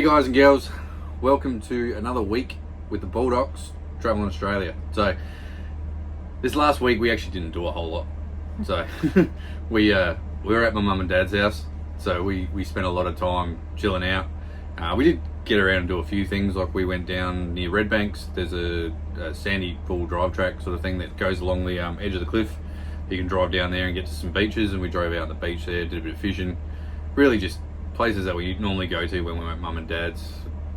G'day guys and girls, welcome to another week with the Baldys traveling Australia. So this last week we actually didn't do a whole lot. So we were at my mum and dad's house, so we spent a lot of time chilling out. We did get around and do a few things, like we went down near Redbanks. There's a sandy full drive track sort of thing that goes along the edge of the cliff. You can drive down there and get to some beaches, and we drove out on the beach there, did a bit of fishing. Really just places that we normally go to when we went mum and dad's.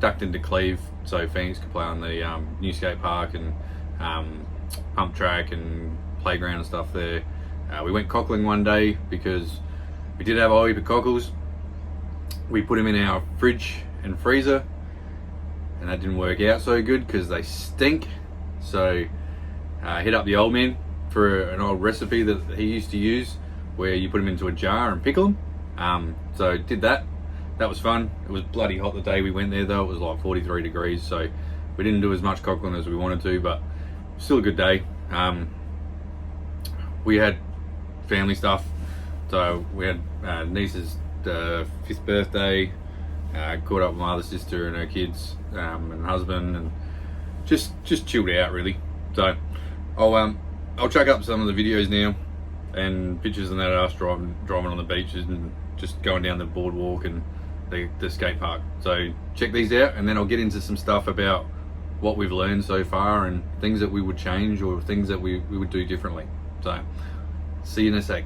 Ducked into Cleve so Phoenix could play on the new skate park and pump track and playground and stuff there. We went cockling one day because we did have a whole heap of cockles. We put them in our fridge and freezer, and that didn't work out so good because they stink. So hit up the old man for an old recipe that he used to use, where you put them into a jar and pickle them. So did that. That was fun. It was bloody hot the day we went there though. It was like 43 degrees, so we didn't do as much cockling as we wanted to, but still a good day. We had family stuff. So we had niece's 5th birthday, caught up with my other sister and her kids and husband, and just chilled out really. So I'll chuck up some of the videos now and pictures and that of us driving on the beaches and just going down the boardwalk and the skate park. So check these out, and then I'll get into some stuff about what we've learned so far and things that we would change or things that we would do differently. So see you in a sec.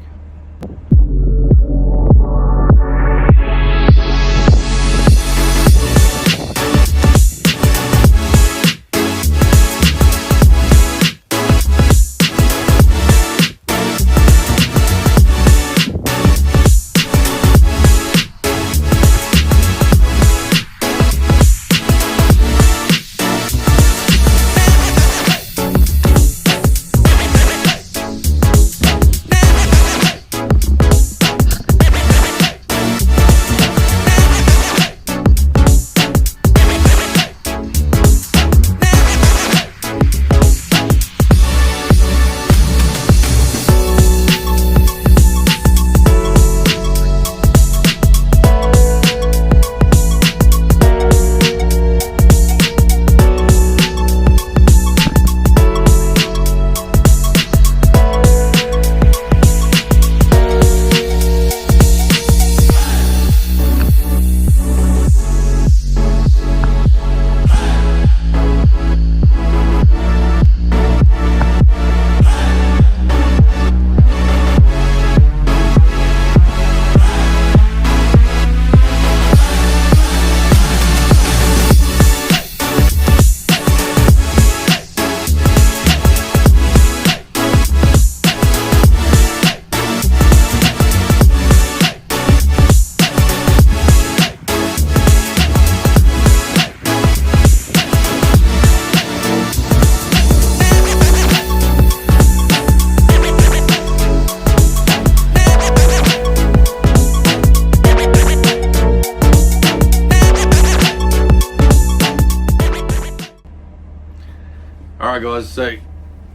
Alright guys, so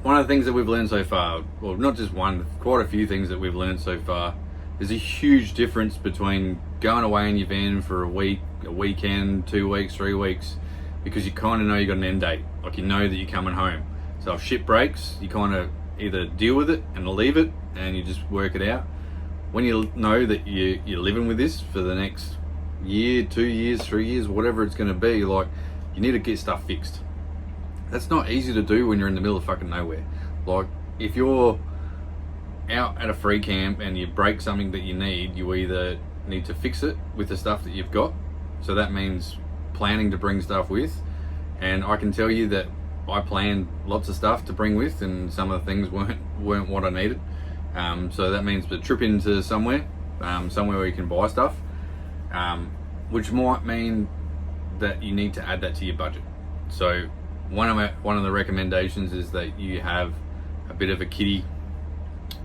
one of the things that we've learned so far, well not just one, quite a few things that we've learned so far, there's a huge difference between going away in your van for a week, a weekend, 2 weeks, 3 weeks, because you kind of know you got an end date, like you know that you're coming home. So if shit breaks, you kind of either deal with it and leave it and you just work it out. When you know that you're living with this for the next year, 2 years, 3 years, whatever it's going to be, like you need to get stuff fixed. That's not easy to do when you're in the middle of fucking nowhere. Like if you're out at a free camp and you break something that you need, you either need to fix it with the stuff that you've got. So that means planning to bring stuff with. And I can tell you that I planned lots of stuff to bring with, and some of the things weren't what I needed. So that means the trip into somewhere where you can buy stuff, which might mean that you need to add that to your budget. So one of the recommendations is that you have a bit of a kitty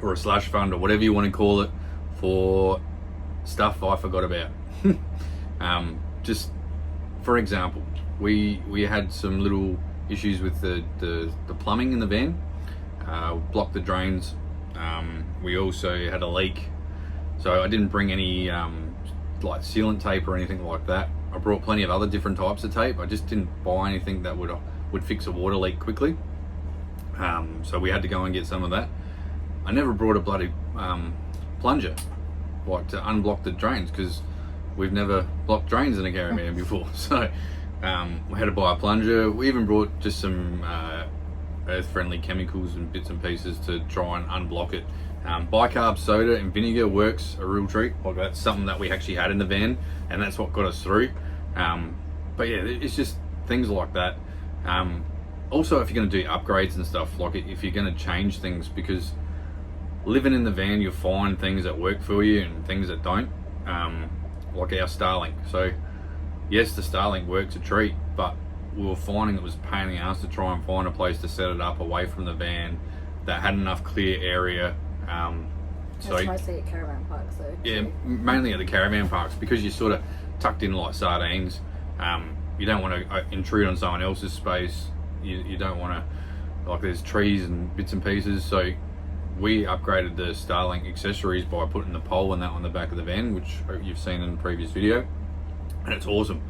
or a slush fund or whatever you want to call it for stuff I forgot about. Just for example, we had some little issues with the plumbing in the van, blocked the drains. We also had a leak, so I didn't bring any like sealant tape or anything like that. I brought plenty of other different types of tape. I just didn't buy anything that would fix a water leak quickly. So we had to go and get some of that. I never brought a bloody plunger, like to unblock the drains, because we've never blocked drains in a caravan before. So we had to buy a plunger. We even brought just some earth-friendly chemicals and bits and pieces to try and unblock it. Bicarb soda and vinegar works a real treat. Like, that's something that we actually had in the van, and that's what got us through. But yeah, it's just things like that. Also, if you're going to do upgrades and stuff, like if you're going to change things, because living in the van, you'll find things that work for you and things that don't. Like our Starlink. So yes, the Starlink works a treat, but we were finding it was a pain in the ass to try and find a place to set it up away from the van that had enough clear area. So mostly at caravan parks, though. Yeah, mainly at the caravan parks, because you're sort of tucked in like sardines. You don't want to intrude on someone else's space. You don't want to, like, there's trees and bits and pieces. So we upgraded the Starlink accessories by putting the pole and that on the back of the van, which you've seen in the previous video, and it's awesome.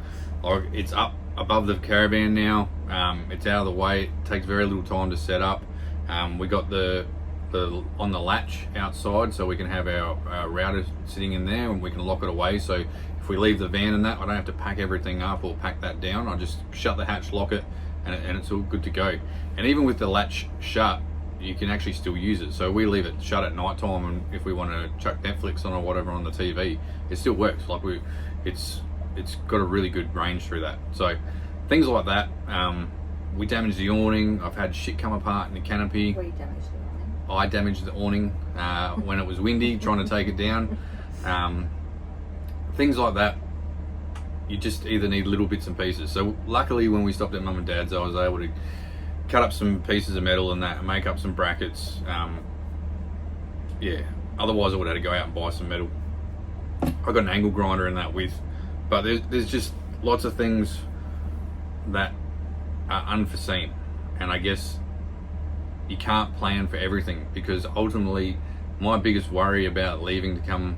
Like, it's up above the caravan now. It's out of the way. It takes very little time to set up. We got the on the latch outside, so we can have our router sitting in there and we can lock it away. So if we leave the van and that, I don't have to pack everything up or pack that down. I just shut the hatch, lock it, and it's all good to go. And even with the latch shut, you can actually still use it. So we leave it shut at night time, and if we want to chuck Netflix on or whatever on the TV, it still works. Like, it's got a really good range through that. So things like that. We damaged the awning. I've had shit come apart in the canopy. We damaged the awning. I damaged the awning when it was windy, trying to take it down. Things like that. You just either need little bits and pieces. So luckily, when we stopped at Mum and Dad's, I was able to cut up some pieces of metal and that, and make up some brackets. Yeah, otherwise I would have had to go out and buy some metal. I got an angle grinder in that with, but there's just lots of things that are unforeseen, and I guess you can't plan for everything, because ultimately my biggest worry about leaving to come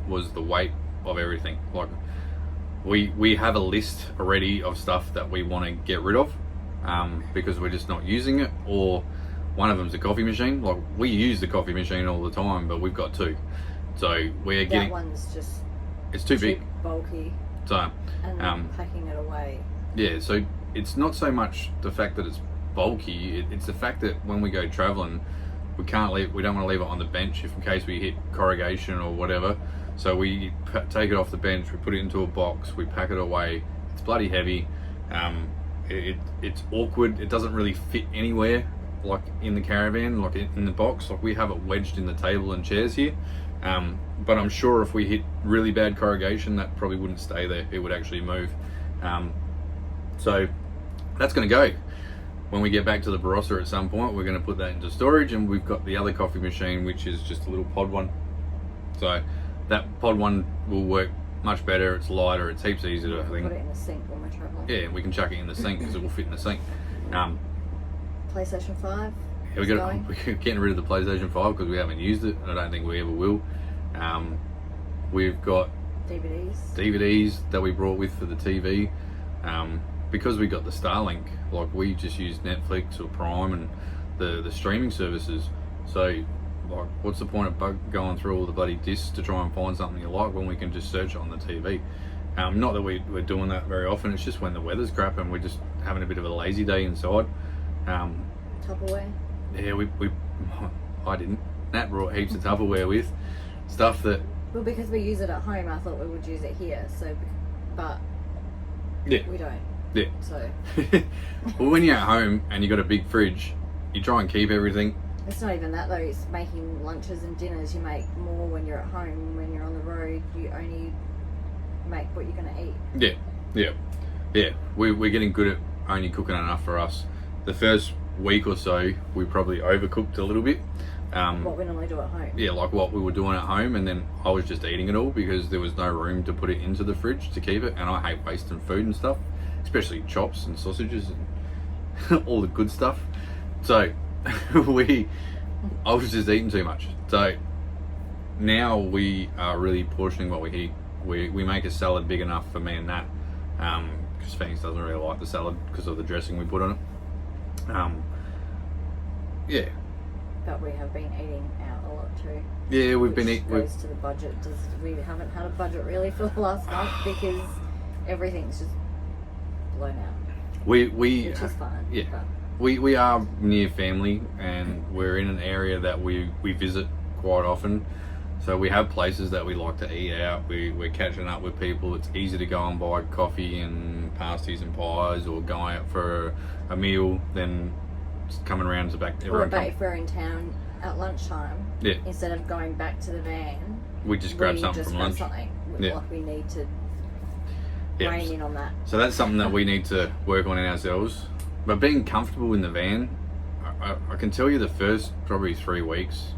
was the weight of everything. Like, we have a list already of stuff that we want to get rid of, because we're just not using it. Or one of them's the coffee machine. Like, we use the coffee machine all the time, but we've got two, so we're getting, that one's just it's too big, bulky, so and packing it away. Yeah, so it's not so much the fact that it's bulky, it's the fact that when we go traveling, we don't want to leave it on the bench in case we hit corrugation or whatever. So we take it off the bench, we put it into a box, we pack it away. It's bloody heavy. It's awkward. It doesn't really fit anywhere, like in the caravan, like in the box. Like, we have it wedged in the table and chairs here. But I'm sure if we hit really bad corrugation, that probably wouldn't stay there. It would actually move. So that's going to go. When we get back to the Barossa at some point, we're going to put that into storage, and we've got the other coffee machine, which is just a little pod one. So that pod one will work much better. It's lighter. It's heaps easier to Put it in the sink when we're traveling. Yeah, we can chuck it in the sink because it will fit in the sink. PlayStation 5. Yeah, we're getting rid of the PlayStation 5 because we haven't used it. I don't think we ever will. We've got DVDs that we brought with for the TV. Because we got the Starlink, like, we just use Netflix or Prime and the streaming services. So, like, what's the point of going through all the bloody discs to try and find something you like when we can just search it on the TV? Not that we're doing that very often. It's just when the weather's crap and we're just having a bit of a lazy day inside. Tupperware? Yeah, I didn't. Nat brought heaps of Tupperware with stuff that... Well, because we use it at home, I thought we would use it here. So, but yeah, we don't. Yeah. So. Well, when you're at home and you've got a big fridge, you try and keep everything. It's not even that though. It's making lunches and dinners. You make more when you're at home. When you're on the road, you only make what you're going to eat. Yeah. We're getting good at only cooking enough for us. The first week or so, we probably overcooked a little bit. What we normally do at home. Yeah, like what we were doing at home, and then I was just eating it all because there was no room to put it into the fridge to keep it, and I hate wasting food and stuff, especially chops and sausages and all the good stuff. So I was just eating too much. So now we are really portioning what we eat. We make a salad big enough for me and Nat because Fangs doesn't really like the salad because of the dressing we put on it. Yeah. But we have been eating out a lot too. Yeah, we've been eating. Goes to the budget. We haven't had a budget really for the last month because everything's just blown out. Which is fine. Yeah. But We are near family, and we're in an area that we visit quite often. So we have places that we like to eat out. We're catching up with people. It's easy to go and buy coffee and pasties and pies, or going out for a meal, then just coming around to back. Or if we're in town at lunchtime, yeah, instead of going back to the van, we just grab something from lunch. Yeah. Like we need to rein in on that. So that's something that we need to work on in ourselves. But being comfortable in the van, I can tell you the first probably 3 weeks,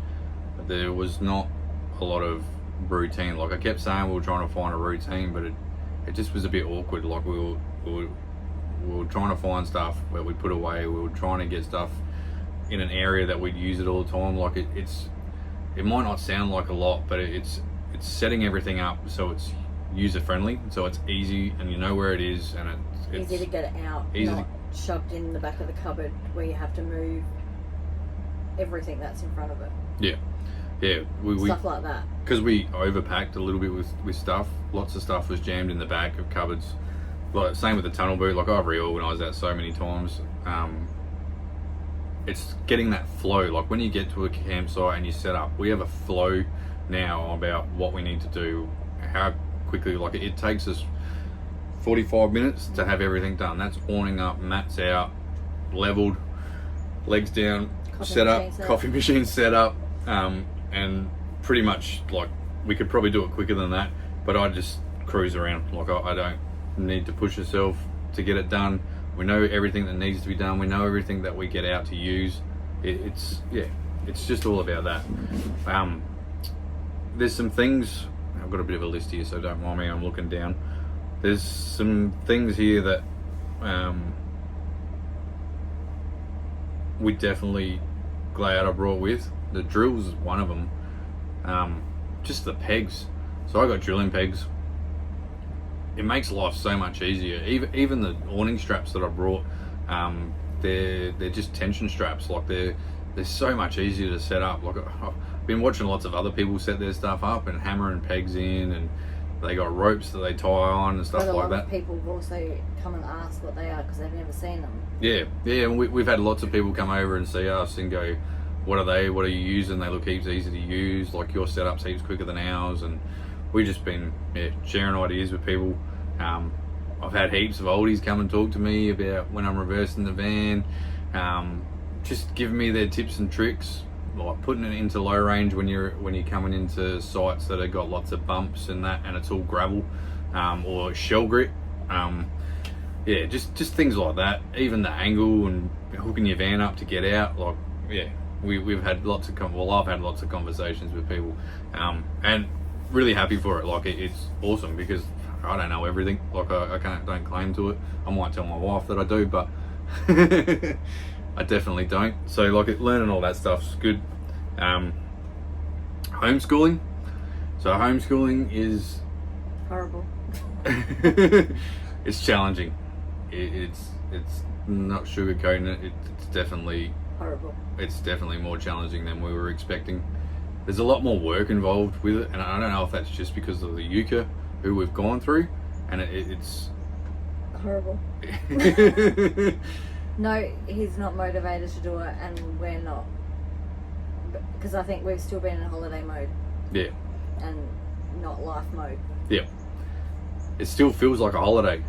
there was not a lot of routine. Like I kept saying we were trying to find a routine, but it just was a bit awkward. Like we were trying to find stuff where we put away. We were trying to get stuff in an area that we'd use it all the time. Like it might not sound like a lot, but it's setting everything up so it's user friendly, so it's easy and you know where it is, and it's easy to get it out, not shoved in the back of the cupboard where you have to move everything that's in front of it. Yeah. Stuff like that. Because we overpacked a little bit with stuff. Lots of stuff was jammed in the back of cupboards. Like same with the tunnel boot. Like I've reorganised that so many times. It's getting that flow. Like when you get to a campsite and you set up, we have a flow now about what we need to do, how quickly. Like it takes us 45 minutes to have everything done. That's awning up, mats out, leveled, legs down, coffee machine set up, and pretty much like we could probably do it quicker than that, but I just cruise around. Like I don't need to push yourself to get it done. We know everything that needs to be done. We know everything that we get out to use. It's just all about that. There's some things, I've got a bit of a list here, so don't mind me, I'm looking down. There's some things here that we definitely glad I brought with. The drills is one of them. Just the pegs. So I got drilling pegs. It makes life so much easier. Even the awning straps that I brought, they're just tension straps. Like they're so much easier to set up. Like I've been watching lots of other people set their stuff up and hammering pegs in, and they got ropes that they tie on and stuff like that. A lot of people have also come and asked what they are because they've never seen them. Yeah, and we've had lots of people come over and see us and go, what are they? What are you using? They look heaps easy to use. Like your setup's heaps quicker than ours, and we've just been sharing ideas with people. I've had heaps of oldies come and talk to me about when I'm reversing the van, just giving me their tips and tricks, like putting it into low range when you're coming into sites that have got lots of bumps and that, and it's all gravel or shell grit. Just things like that. Even the angle and hooking your van up to get out. Like we've had lots of I've had lots of conversations with people, and really happy for it. Like it's awesome because I don't know everything. Like I don't claim to it. I might tell my wife that I do, but I definitely don't. So like learning all that stuff's good. Homeschooling. So homeschooling is horrible. It's challenging. It's not sugarcoating it. It's definitely horrible. It's definitely more challenging than we were expecting. There's a lot more work involved with it, and I don't know if that's just because of the Yucca who we've gone through, and it's horrible. No, he's not motivated to do it, and we're not, because I think we've still been in holiday mode. Yeah. And not life mode. Yeah. It still feels like a holiday.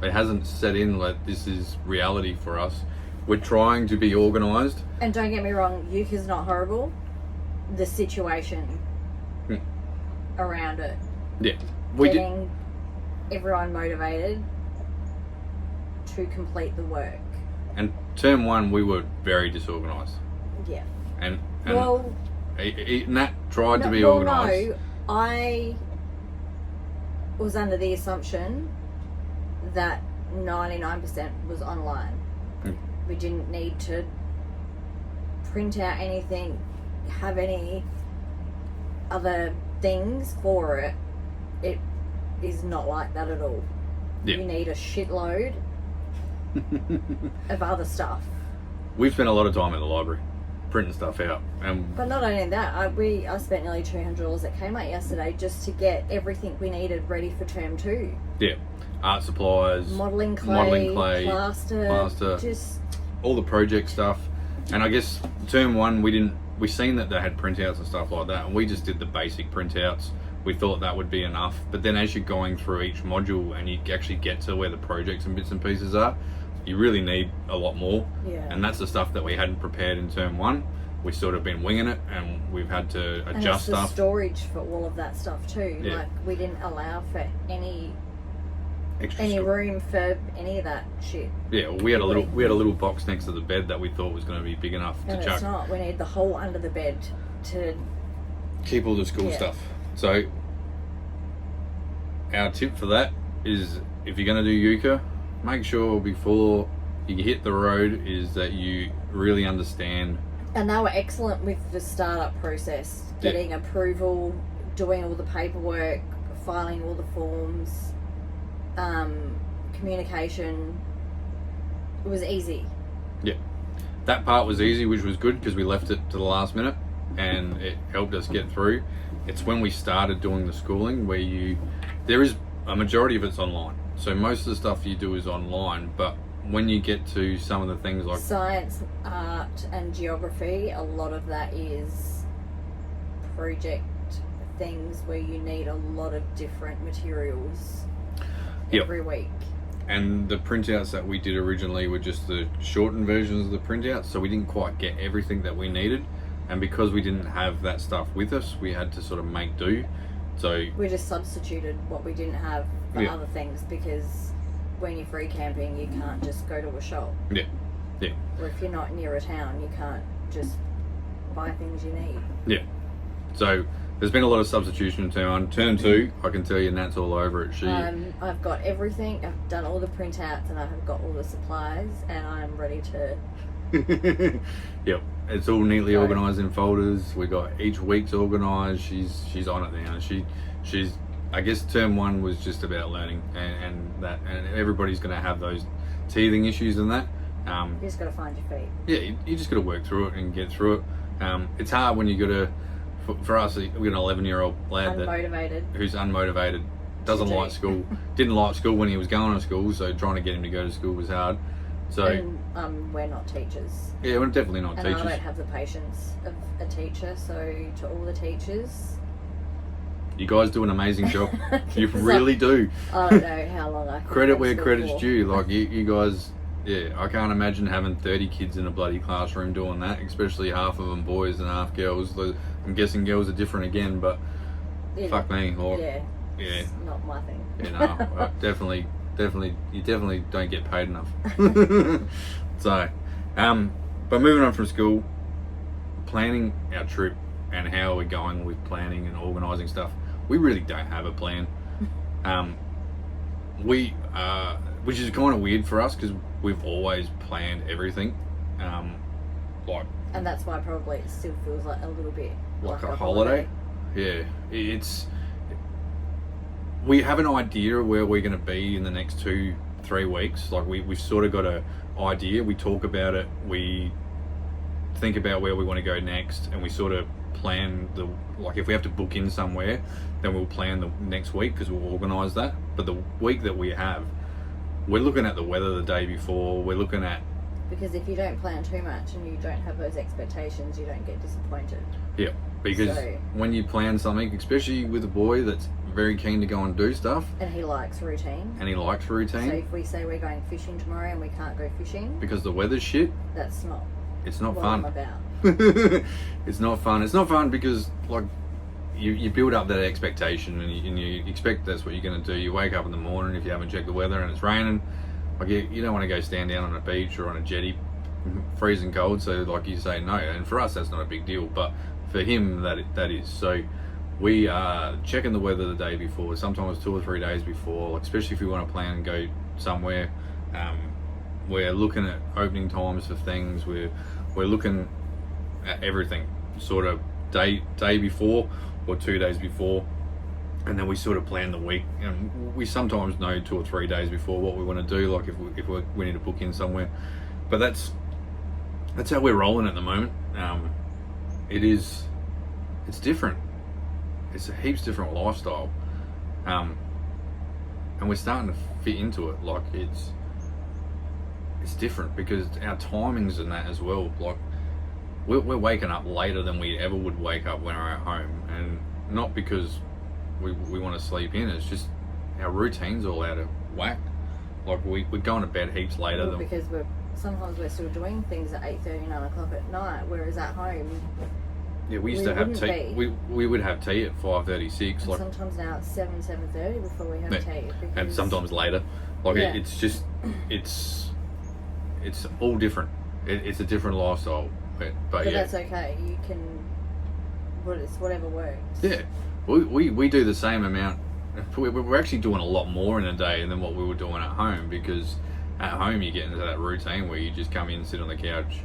It hasn't set in like this is reality for us. We're trying to be organised. And don't get me wrong, Yuca's not horrible. The situation around it. Yeah. Getting everyone motivated to complete the work. And term one, we were very disorganised. Yeah. And Nat tried to be organised. No, I was under the assumption that 99% was online. We didn't need to print out anything, have any other things for it. It is not like that at all. Yeah. you need a shitload of other stuff. We've spent a lot of time at the library printing stuff out, and But not only that, I spent nearly $200 at Kmart yesterday just to get everything we needed ready for term 2. yeah, art supplies, Modelling clay, plaster, plaster, just all the project stuff. And I guess term 1 we seen that they had printouts and stuff like that, and we just did the basic printouts. We thought that would be enough, but then as you're going through each module and you actually get to where the projects and bits and pieces are, you really need a lot more. Yeah. And that's the stuff that we hadn't prepared in term 1. We've sort of been winging it, and we've had to adjust and it's stuff. the storage for all of that stuff too. Yeah. Like we didn't allow for any Extra room for any of that shit. Yeah, well, we had a little box next to the bed that we thought was going to be big enough And to chuck. it's not. We need the hole under the bed to Keep all the school Yeah. stuff. So our tip for that is, if you're going to do euchre, make sure before you hit the road is that you really understand. And they were excellent with the startup process, getting approval, doing all the paperwork, filing all the forms, communication. It was easy. Yeah, that part was easy, which was good because we left it to the last minute, and it helped us get through. It's when we started doing the schooling where there is a majority of it's online. So most of the stuff you do is online, but when you get to some of the things like Science, art and geography, a lot of that is project things where you need a lot of different materials every week. And the printouts that we did originally were just the shortened versions of the printouts, so we didn't quite get everything that we needed. And because we didn't have that stuff with us, we had to sort of make do. So We just substituted what we didn't have for Yeah. other things, because when you're free camping you can't just go to a shop. yeah, Or if you're not near a town you can't just buy things you need. so there's been a lot of substitution in term 2. I can tell you Nat's all over it. I've got everything. I've done all the printouts and I've got all the supplies and I'm ready to Yep, it's all neatly Go. organised in folders. We got each week's organised. She's on it now. She's I guess term 1 was just about learning, and everybody's going to have those teething issues and that. you just got to find your feet. Yeah, you just got to work through it and get through it. It's hard when you got to. For us, we got an 11-year-old lad who's unmotivated, doesn't like school, didn't like school when he was going to school, so trying to get him to go to school was hard. So and we're not teachers. Yeah, we're definitely not And teachers. I don't have the patience of a teacher, so to all the teachers, You guys do an amazing job. You really do. I don't know how long I can Credit go to where school credit's for. due. Like you guys, yeah, I can't imagine having 30 kids in a bloody classroom doing that, especially half of them boys and half girls. I'm guessing girls are different again, but Yeah. fuck me. Like, Yeah. yeah, It's not my thing. you know, definitely, you definitely don't get paid enough. So, but moving on from school, planning our trip and how we're going with planning and organising stuff, we really don't have a plan. Which is kind of weird for us because we've always planned everything. And that's why probably it still feels like a little bit like a holiday. Yeah, we have an idea of where we're going to be in the next 2-3 weeks. Like we've sort of got an idea. We talk about it. We think about where we want to go next, and we sort of plan like if we have to book in somewhere, then we'll plan the next week because we'll organise that. But the week that we have, we're looking at the weather the day before. We're looking at, because if you don't plan too much and you don't have those expectations, you don't get disappointed. yeah, because when you plan something, especially with a boy that's very keen to go and do stuff, And he likes routine. So if we say we're going fishing tomorrow and we can't go fishing, because the weather's shit, that's not it's not what fun. I'm about. It's not fun. It's not fun because like you build up that expectation and you expect that's what you're going to do. You wake up in the morning if you haven't checked the weather and it's raining. Like you don't want to go stand down on a beach or on a jetty, freezing cold. So like you say no, and for us that's not a big deal, but for him that is. So we are checking the weather the day before, sometimes 2 or 3 days before. Like especially if we want to plan and go somewhere, we're looking at opening times for things. We're looking at everything sort of day before or 2 days before. and then we sort of plan the week, and we sometimes know 2 or 3 days before what we want to do, like if we need to book in somewhere. But that's how we're rolling at the moment. It's different. It's a heaps different lifestyle, and we're starting to fit into it. Like it's different because our timings and that as well. Like we're waking up later than we ever would wake up when we're at home, and not because we want to sleep in. It's just our routine's all out of whack. Like we're going to bed heaps later than because sometimes we're still doing things at 8:30, 9 o'clock at night, whereas at home. Yeah, we used to have tea. We would have tea at 5:36. Like sometimes now it's 7:30 before we have tea. And sometimes later. Like it's just it's all different. It's a different lifestyle. But yeah, that's okay. You can. But it's whatever works. Yeah, we do the same amount. We're actually doing a lot more in a day than what we were doing at home, because at home you get into that routine where you just come in, sit on the couch.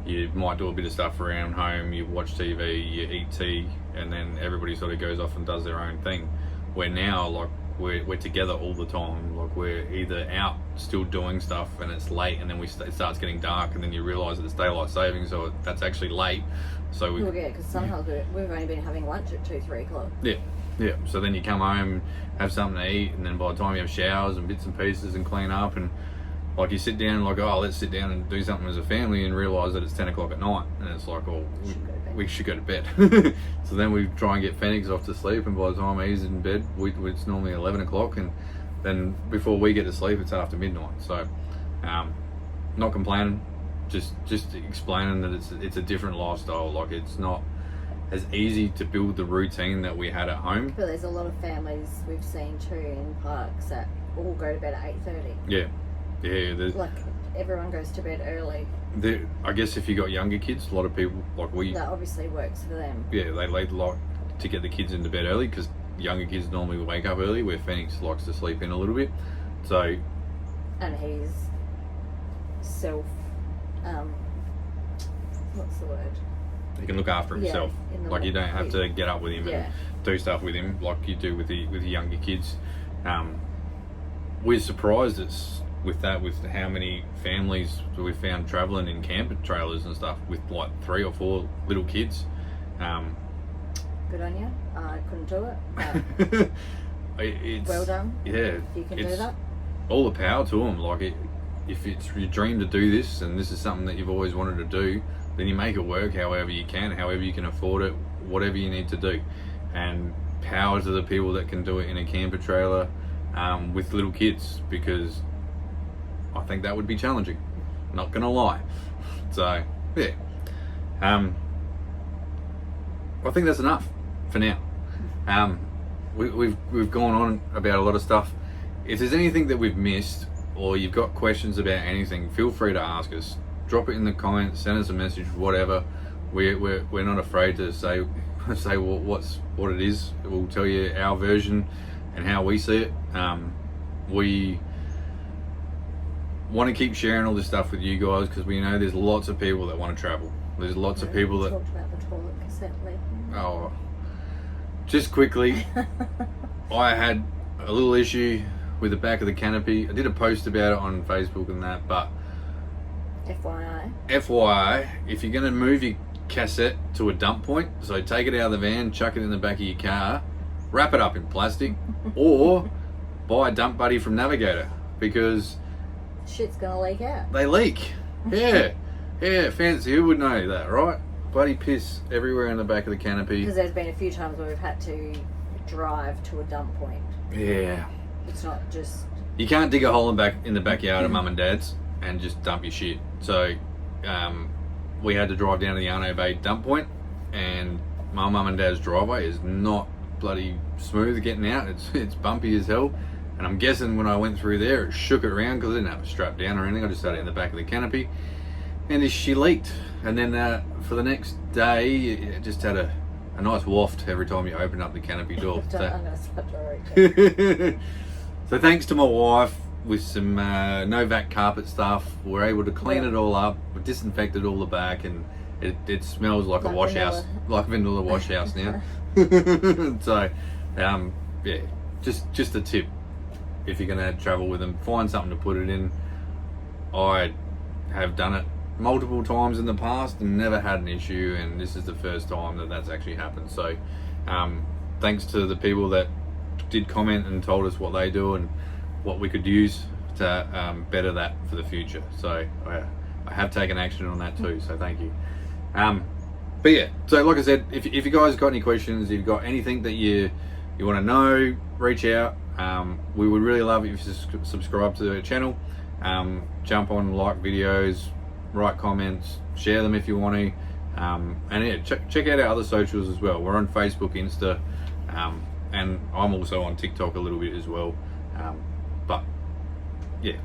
You might do a bit of stuff around home, you watch TV, you eat tea, and then everybody sort of goes off and does their own thing. Where now, like, we're together all the time. Like, we're either out still doing stuff and it's late, and then it starts getting dark, and then you realise that it's daylight saving, so that's actually late. So because sometimes we've only been having lunch at 2, 3 o'clock. Yeah. So then you come home, have something to eat, and then by the time you have showers and bits and pieces and clean up, and like you sit down, like, oh, let's sit down and do something as a family, and realise that it's 10 o'clock at night, and it's like, oh, we should go to bed. So then we try and get Phoenix off to sleep, and by the time he's in bed, it's normally 11 o'clock, and then before we get to sleep, it's after midnight. So, not complaining, just explaining that it's a different lifestyle. Like, it's not as easy to build the routine that we had at home. But there's a lot of families we've seen too in parks that all go to bed at 8:30. Yeah. Like, everyone goes to bed early. I guess if you got younger kids, a lot of people, like that obviously works for them. Yeah, they like to get the kids into bed early, because younger kids normally wake up early, where Phoenix likes to sleep in a little bit. So, and he's what's the word? He can look after himself. Like, you don't have to get up with him and do stuff with him like you do with the younger kids. We're surprised with how many families we've found travelling in camper trailers and stuff with like 3 or 4 little kids. Good on you. I couldn't do it. It's well done. Yeah, you can do that. All the power to them. Like, if it's your dream to do this, and this is something that you've always wanted to do, then you make it work however you can afford it, whatever you need to do. And power to the people that can do it in a camper trailer with little kids, because I think that would be challenging, not gonna lie. So yeah, I think that's enough for now. We've gone on about a lot of stuff. If there's anything that we've missed, or you've got questions about anything, feel free to ask us. Drop it in the comments, send us a message, whatever. We're not afraid to say what it is. We'll tell you our version and how we see it. We want to keep sharing all this stuff with you guys, because we know there's lots of people that want to travel. There's lots of people that talked about the toilet cassette lately. Oh, just quickly, I had a little issue with the back of the canopy. I did a post about it on Facebook and that, but FYI, if you're going to move your cassette to a dump point, so take it out of the van, chuck it in the back of your car, wrap it up in plastic, or buy a dump buddy from Navigator, because shit's gonna leak out. They leak. Yeah. Fancy, who would know that, right? Bloody piss everywhere in the back of the canopy. Because there's been a few times where we've had to drive to a dump point. Yeah. It's not just... You can't dig a hole in the backyard of mum and dad's and just dump your shit. So we had to drive down to the Arno Bay dump point, and my mum and dad's driveway is not bloody smooth getting out. It's bumpy as hell. And I'm guessing when I went through there, it shook it around, because I didn't have it strapped down or anything. I just had it in the back of the canopy, and she leaked. And then for the next day, it just had a nice waft every time you open up the canopy door. So thanks to my wife, with some no-vac carpet stuff, we're able to clean it all up. We've disinfected all the back, and it smells like a wash house, like vanilla wash house now. So yeah, just a tip. If you're gonna travel with them, find something to put it in. I have done it multiple times in the past and never had an issue, and this is the first time that that's actually happened. So thanks to the people that did comment and told us what they do and what we could use to better that for the future. So I have taken action on that too, so thank you. But yeah, so like I said, if you guys got any questions, if you've got anything that you want to know, reach out. We would really love it if you subscribe to the channel. Jump on, like videos, write comments, share them if you want to. And yeah, check out our other socials as well. We're on Facebook, Insta, and I'm also on TikTok a little bit as well. But yeah,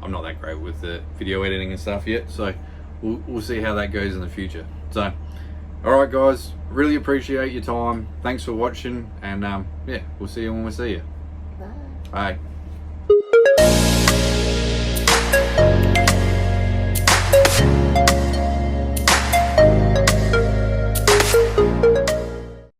I'm not that great with the video editing and stuff yet, so we'll see how that goes in the future. So alright guys, really appreciate your time. Thanks for watching, and yeah, we'll see you when we see you. Bye. Bye.